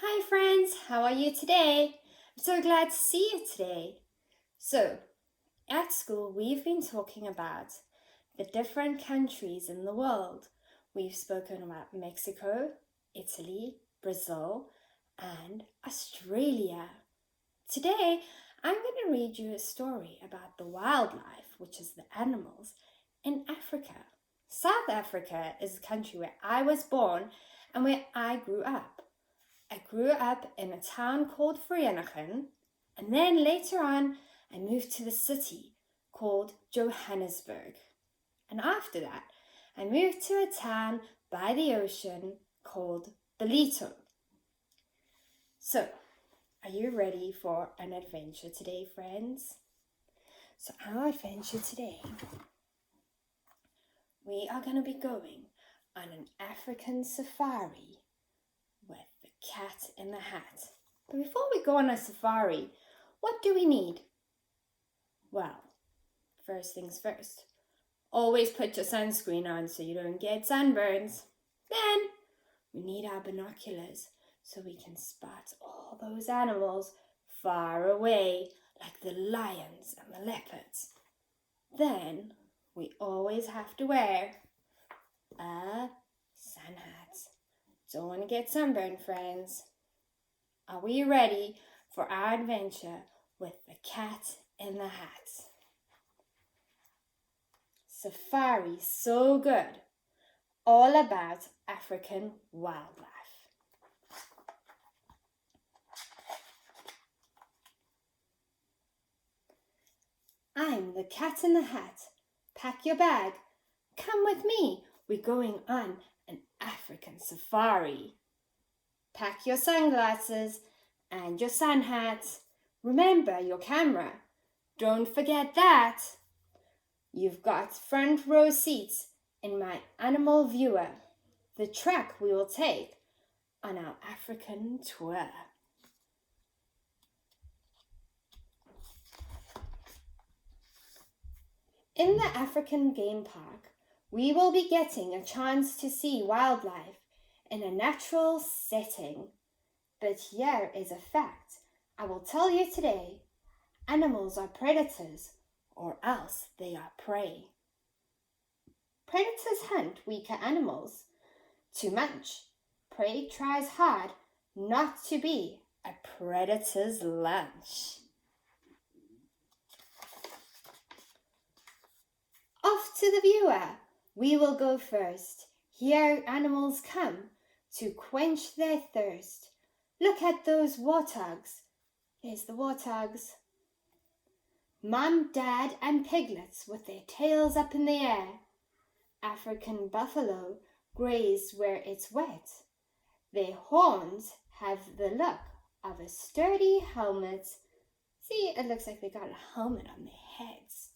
Hi friends, how are you today? I'm so glad to see you today. So, at school we've been talking about the different countries in the world. We've spoken about Mexico, Italy, Brazil, and Australia. Today, I'm going to read you a story about the wildlife, which is the animals, in Africa. South Africa is the country where I was born and where I grew up. I grew up in a town called Vereeniging, and then later on I moved to the city called Johannesburg. And after that, I moved to a town by the ocean called Ballito. So, are you ready for an adventure today, friends? So, our adventure today, we are going to be going on an African safari with the Cat in the Hat. But before we go on a safari, what do we need? Well, first things first. Always put your sunscreen on so you don't get sunburns. Then we need our binoculars so we can spot all those animals far away, like the lions and the leopards. Then we always have to wear a sun hat. Don't want to get sunburned, friends. Are we ready for our adventure with the Cat in the Hat? Safari so good. All about African wildlife. I'm the Cat in the Hat. Pack your bag. Come with me. We're going on an African safari. Pack your sunglasses and your sun hat. Remember your camera. Don't forget that. You've got front row seats in my animal viewer, the track we will take on our African tour. In the African Game Park, we will be getting a chance to see wildlife in a natural setting. But here is a fact I will tell you today. Animals are predators, or else they are prey. Predators hunt weaker animals to munch. Prey tries hard not to be a predator's lunch. Off to the viewer. We will go first. Here animals come to quench their thirst. Look at those warthogs. There's the warthogs. Mum, Dad, and piglets with their tails up in the air. African buffalo graze where it's wet. Their horns have the look of a sturdy helmet. See, it looks like they got a helmet on their heads.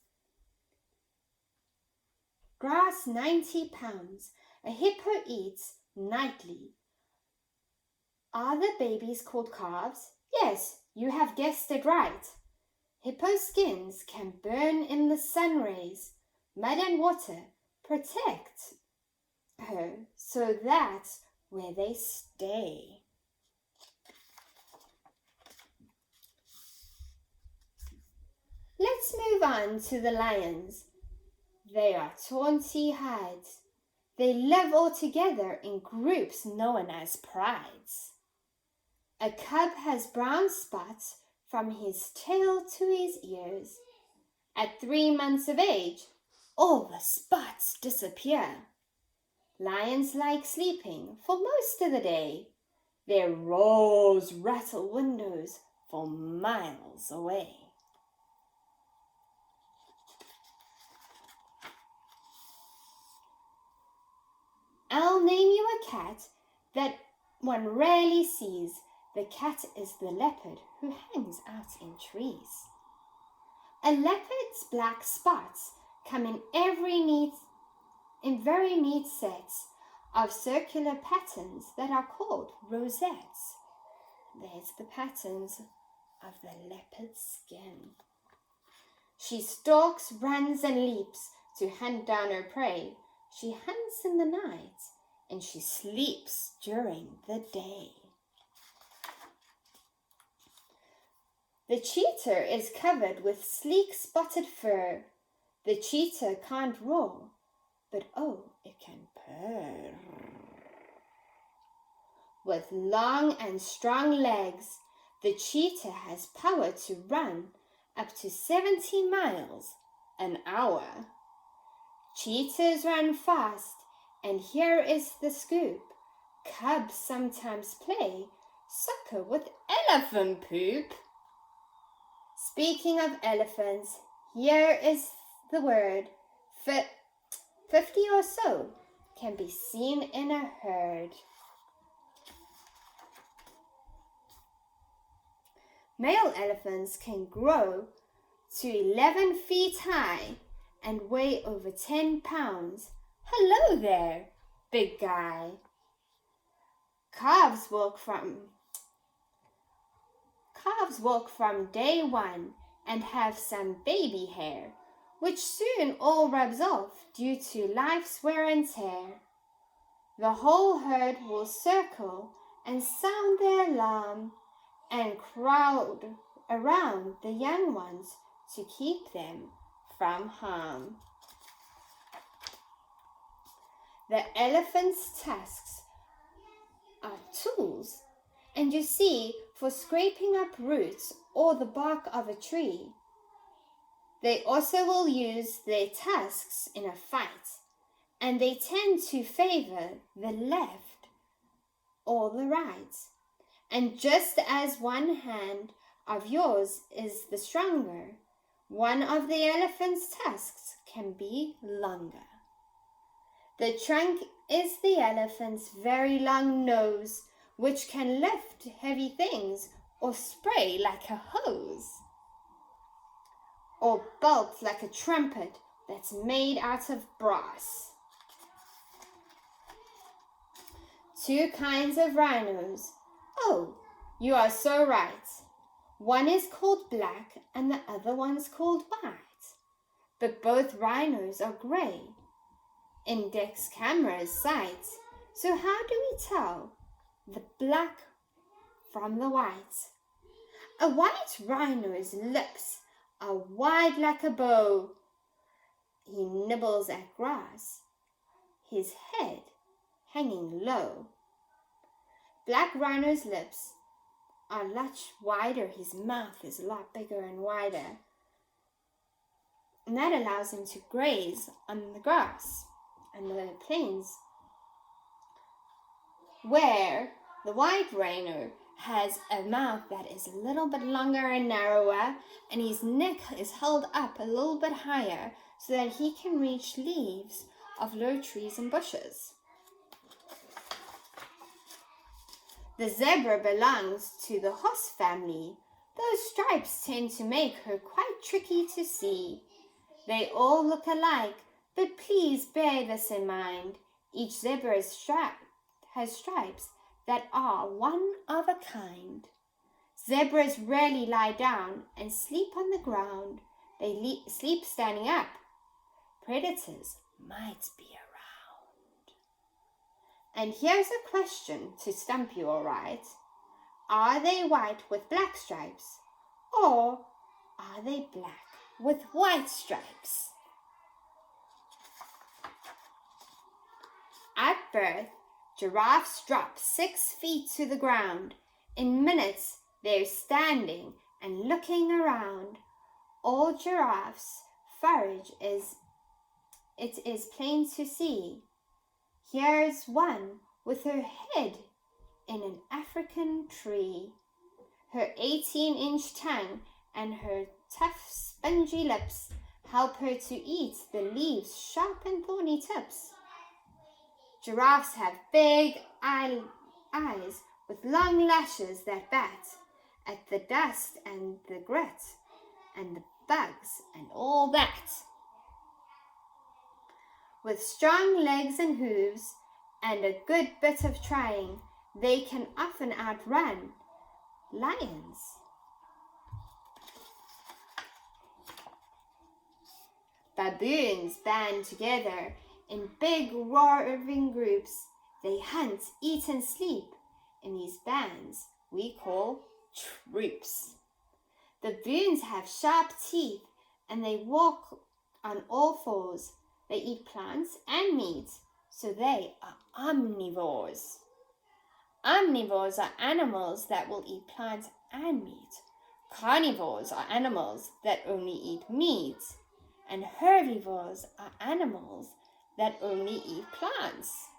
Grass 90 pounds. A hippo eats nightly. Are the babies called calves? Yes, you have guessed it right. Hippo skins can burn in the sun rays. Mud and water protect her, so that's where they stay. Let's move on to the lions. They are tawny hides. They live all together in groups known as prides. A cub has brown spots from his tail to his ears. At 3 months of age, all the spots disappear. Lions like sleeping for most of the day. Their roars rattle windows for miles away. I'll name you a cat that one rarely sees. The cat is the leopard who hangs out in trees. A leopard's black spots come in very neat sets of circular patterns that are called rosettes. There's the patterns of the leopard's skin. She stalks, runs, and leaps to hunt down her prey. She hunts in the night and she sleeps during the day. The cheetah is covered with sleek spotted fur. The cheetah can't roar, but oh, it can purr. With long and strong legs, the cheetah has power to run up to 70 miles an hour. Cheetahs run fast, and here is the scoop. Cubs sometimes play soccer with elephant poop. Speaking of elephants, here is the word 50 or so can be seen in a herd. Male elephants can grow to 11 feet high and weigh over 10 pounds. Hello there, big guy. Calves walk from day one and have some baby hair, which soon all rubs off due to life's wear and tear. The whole herd will circle and sound their alarm and crowd around the young ones to keep them from harm. The elephant's tusks are tools, and you see, for scraping up roots or the bark of a tree. They also will use their tusks in a fight, and they tend to favor the left or the right. And just as one hand of yours is the stronger, one of the elephant's tusks can be longer. The trunk is the elephant's very long nose, which can lift heavy things or spray like a hose, or bolt like a trumpet that's made out of brass. Two kinds of rhinos. Oh, you are so right. One is called black and the other one's called white. But both rhinos are grey in Dick's camera's sight. So how do we tell the black from the white? A white rhino's lips are wide like a bow. He nibbles at grass, his head hanging low. Black rhino's lips are much wider. His mouth is a lot bigger and wider. And that allows him to graze on the grass and the plains. Where the white rhino has a mouth that is a little bit longer and narrower, and his neck is held up a little bit higher so that he can reach leaves of low trees and bushes. The zebra belongs to the horse family. Those stripes tend to make her quite tricky to see. They all look alike, but please bear this in mind. Each zebra has stripes that are one of a kind. Zebras rarely lie down and sleep on the ground. They sleep standing up. Predators might be around. And here's a question to stump you, all right? Are they white with black stripes, or are they black with white stripes? At birth, giraffes drop 6 feet to the ground. In minutes, they're standing and looking around. All giraffes forage it is plain to see. Here's one with her head in an African tree. Her 18-inch tongue and her tough, spongy lips help her to eat the leaves' sharp and thorny tips. Giraffes have big eyes with long lashes that bat at the dust and the grit and the bugs and all that. With strong legs and hooves and a good bit of trying, they can often outrun lions. Baboons band together in big roaring groups. They hunt, eat, and sleep in these bands we call troops. Baboons have sharp teeth and they walk on all fours. They eat plants and meat, so they are omnivores. Omnivores are animals that will eat plants and meat. Carnivores are animals that only eat meat. And herbivores are animals that only eat plants.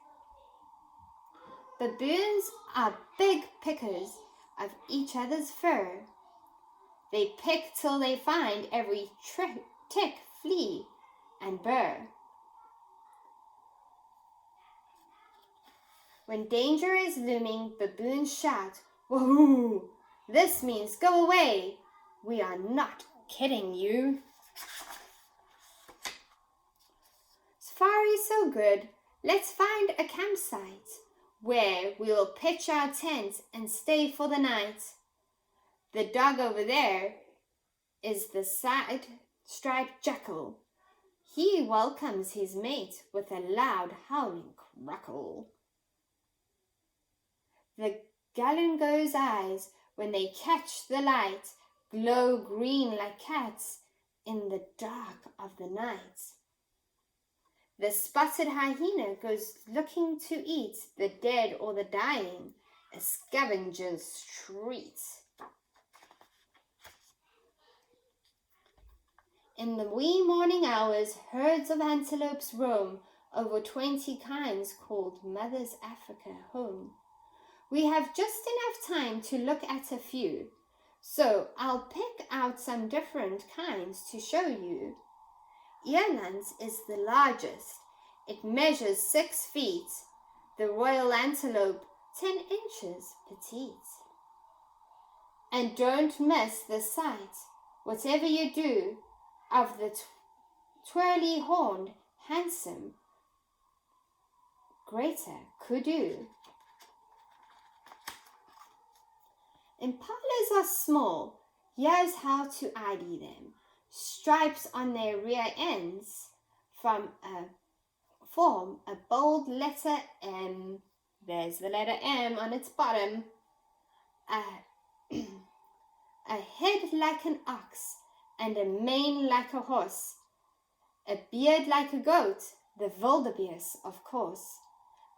Baboons are big pickers of each other's fur. They pick till they find every tick, flea, and burr. When danger is looming, baboons shout, "Wahoo! This means go away! We are not kidding you." Safari's so good, let's find a campsite where we will pitch our tent and stay for the night. The dog over there is the striped jackal. He welcomes his mate with a loud howling crackle. The gallingo's eyes, when they catch the light, glow green like cats in the dark of the night. The spotted hyena goes looking to eat the dead or the dying, a scavenger's treat. In the wee morning hours, herds of antelopes roam over 20 kinds called Mother's Africa home. We have just enough time to look at a few, so I'll pick out some different kinds to show you. Eland's is the largest. It measures 6 feet. The royal antelope, 10 inches petite. And don't miss the sight, whatever you do, of the twirly-horned, handsome, greater kudu. Impalas are small. Here's how to ID them. Stripes on their rear ends form a bold letter M. There's the letter M on its bottom. A head like an ox and a mane like a horse. A beard like a goat, the wildebeest, of course.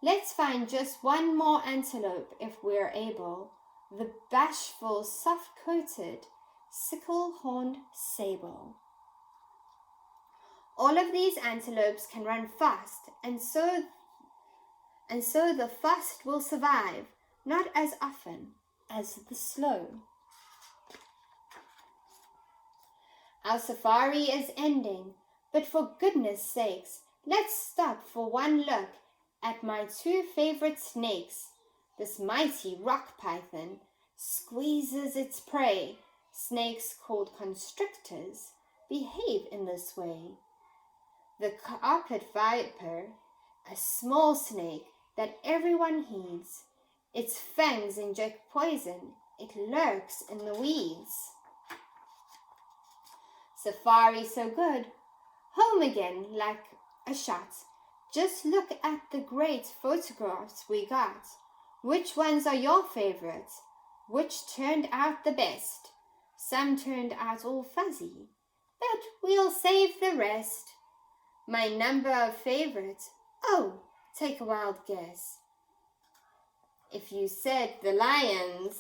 Let's find just one more antelope if we're able. The bashful, soft-coated, sickle-horned sable. All of these antelopes can run fast, and so the fast will survive, not as often as the slow. Our safari is ending, but for goodness sakes, let's stop for one look at my 2 favorite snakes. This mighty rock python squeezes its prey. Snakes called constrictors behave in this way. The carpet viper, a small snake that everyone heeds. Its fangs inject poison. It lurks in the weeds. Safari so good. Home again like a shot. Just look at the great photographs we got. Which ones are your favorites? Which turned out the best? Some turned out all fuzzy, but we'll save the rest. My number of favorites, oh, take a wild guess. If you said the lions,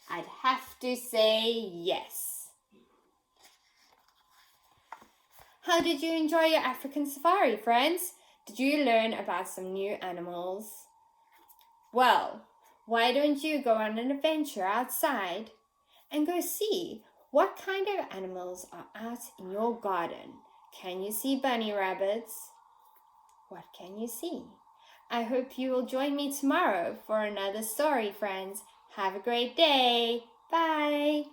I'd have to say yes. How did you enjoy your African safari, friends? Did you learn about some new animals? Well, why don't you go on an adventure outside and go see what kind of animals are out in your garden? Can you see bunny rabbits? What can you see? I hope you will join me tomorrow for another story, friends. Have a great day. Bye.